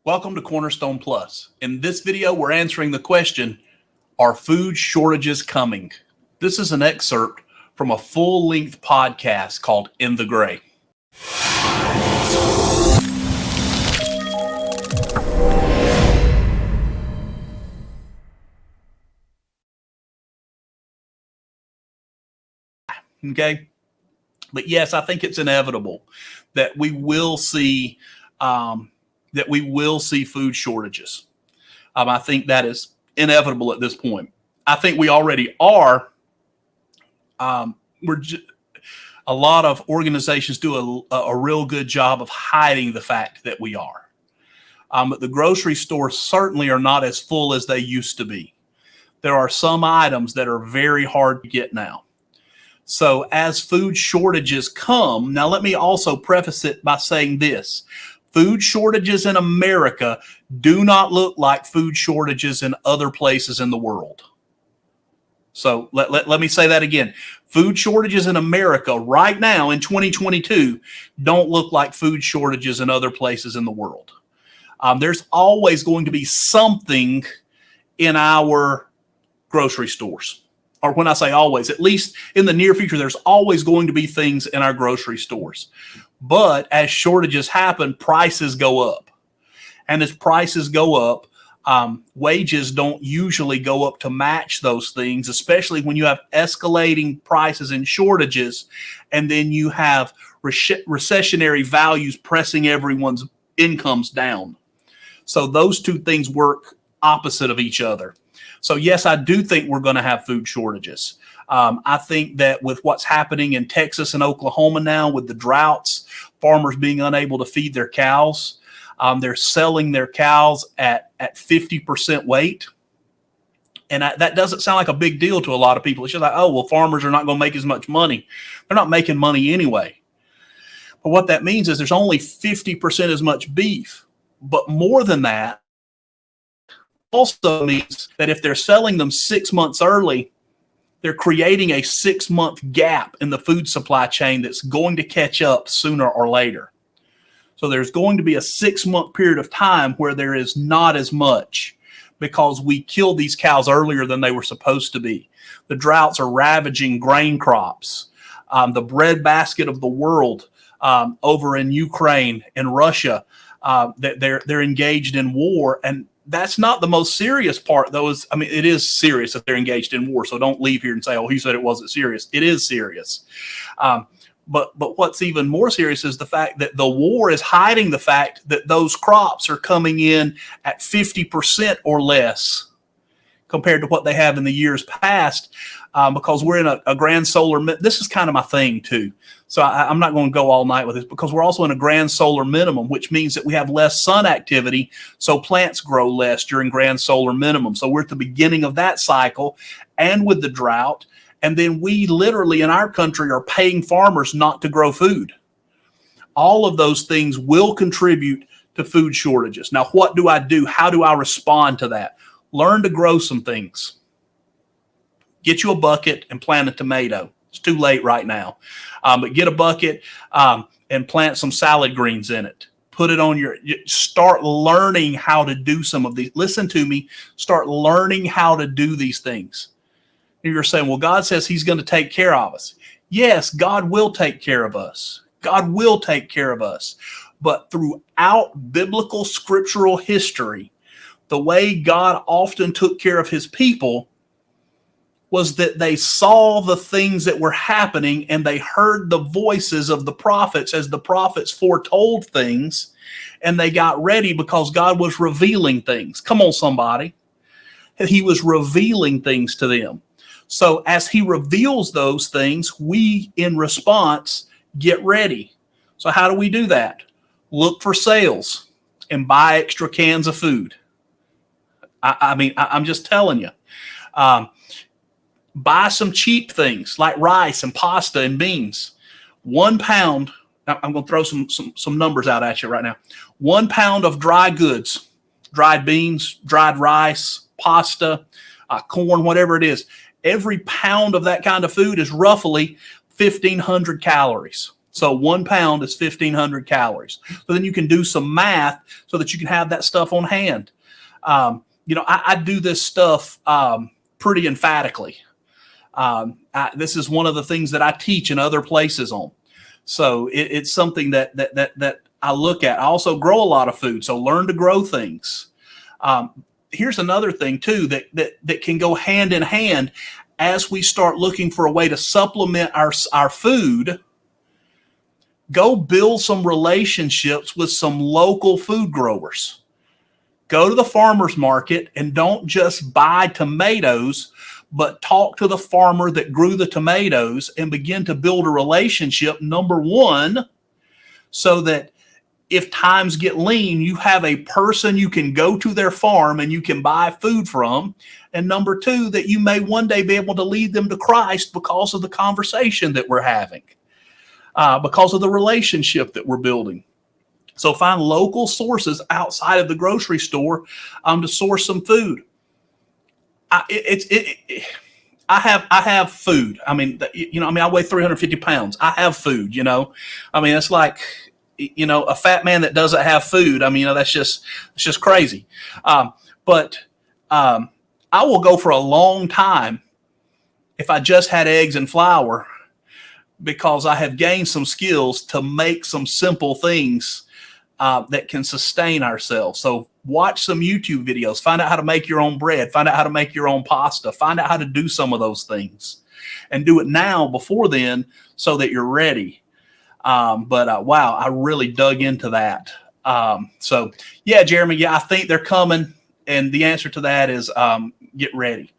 Welcome to Cornerstone Plus. In this video, we're answering the question, are food shortages coming? This is an excerpt from a full-length podcast called In the Gray. Okay? But yes, I think it's inevitable that we will see food shortages. I think that is inevitable at this point. I think we already are. A lot of organizations do a real good job of hiding the fact that we are. But the grocery stores certainly are not as full as they used to be. There are some items that are very hard to get now. So as food shortages come, now let me also preface it by saying this. Food shortages in America do not look like food shortages in other places in the world. So let me say that again. Food shortages in America right now in 2022 don't look like food shortages in other places in the world. There's always going to be something in our grocery stores. Or when I say always, at least in the near future, there's always going to be things in our grocery stores. But as shortages happen, prices go up. And as prices go up, wages don't usually go up to match those things, especially when you have escalating prices and shortages, and then you have recessionary values pressing everyone's incomes down. So those two things work opposite of each other. So yes, I do think we're going to have food shortages. I think that with what's happening in Texas and Oklahoma now with the droughts, farmers being unable to feed their cows, they're selling their cows at 50% weight. And that doesn't sound like a big deal to a lot of people. It's just like, oh, well, farmers are not going to make as much money. They're not making money anyway. But what that means is there's only 50% as much beef. But more than that, also means that if they're selling them 6 months early, they're creating a 6-month gap in the food supply chain that's going to catch up sooner or later. So there's going to be a 6-month period of time where there is not as much because we killed these cows earlier than they were supposed to be. The droughts are ravaging grain crops. The breadbasket of the world over in Ukraine and Russia, they're engaged in war. And that's not the most serious part, though. It is serious if they're engaged in war. So don't leave here and say, oh, he said it wasn't serious. It is serious. But what's even more serious is the fact that the war is hiding the fact that those crops are coming in at 50% or less compared to what they have in the years past, because we're in a grand solar. This is kind of my thing, too. So I'm not going to go all night with this because we're also in a grand solar minimum, which means that we have less sun activity. So plants grow less during grand solar minimum. So we're at the beginning of that cycle and with the drought. And then we literally in our country are paying farmers not to grow food. All of those things will contribute to food shortages. Now, what do I do? How do I respond to that? Learn to grow some things. Get you a bucket and plant a tomato. It's too late right now. But get a bucket and plant some salad greens in it. Put it on start learning how to do some of these. Listen to me. Start learning how to do these things. And you're saying, well, God says he's going to take care of us. Yes, God will take care of us. God will take care of us. But throughout biblical scriptural history, the way God often took care of his people was that they saw the things that were happening and they heard the voices of the prophets as the prophets foretold things, and they got ready because God was revealing things. Come on, somebody. He was revealing things to them. So as he reveals those things, we, in response, get ready. So how do we do that? Look for sales and buy extra cans of food. I'm just telling you. Buy some cheap things like rice and pasta and beans. 1 pound, I'm going to throw some numbers out at you right now. 1 pound of dry goods, dried beans, dried rice, pasta, corn, whatever it is. Every pound of that kind of food is roughly 1,500 calories. So 1 pound is 1,500 calories. So then you can do some math so that you can have that stuff on hand. I do this stuff pretty emphatically. This is one of the things that I teach in other places on. So it's something that I look at. I also grow a lot of food, so learn to grow things. Here's another thing too that can go hand in hand as we start looking for a way to supplement our food. Go build some relationships with some local food growers. Go to the farmer's market and don't just buy tomatoes, but talk to the farmer that grew the tomatoes and begin to build a relationship, number one, so that if times get lean, you have a person you can go to their farm and you can buy food from. And number two, that you may one day be able to lead them to Christ because of the conversation that we're having, because of the relationship that we're building. So find local sources outside of the grocery store to source some food. I have food. I mean, I weigh 350 pounds. I have food, it's like, a fat man that doesn't have food. That's just crazy. But I will go for a long time if I just had eggs and flour, because I have gained some skills to make some simple things that can sustain ourselves. So watch some YouTube videos, find out how to make your own bread, find out how to make your own pasta, find out how to do some of those things, and do it now before then so that you're ready. Wow, I really dug into that. So yeah, Jeremy, I think they're coming. And the answer to that is get ready.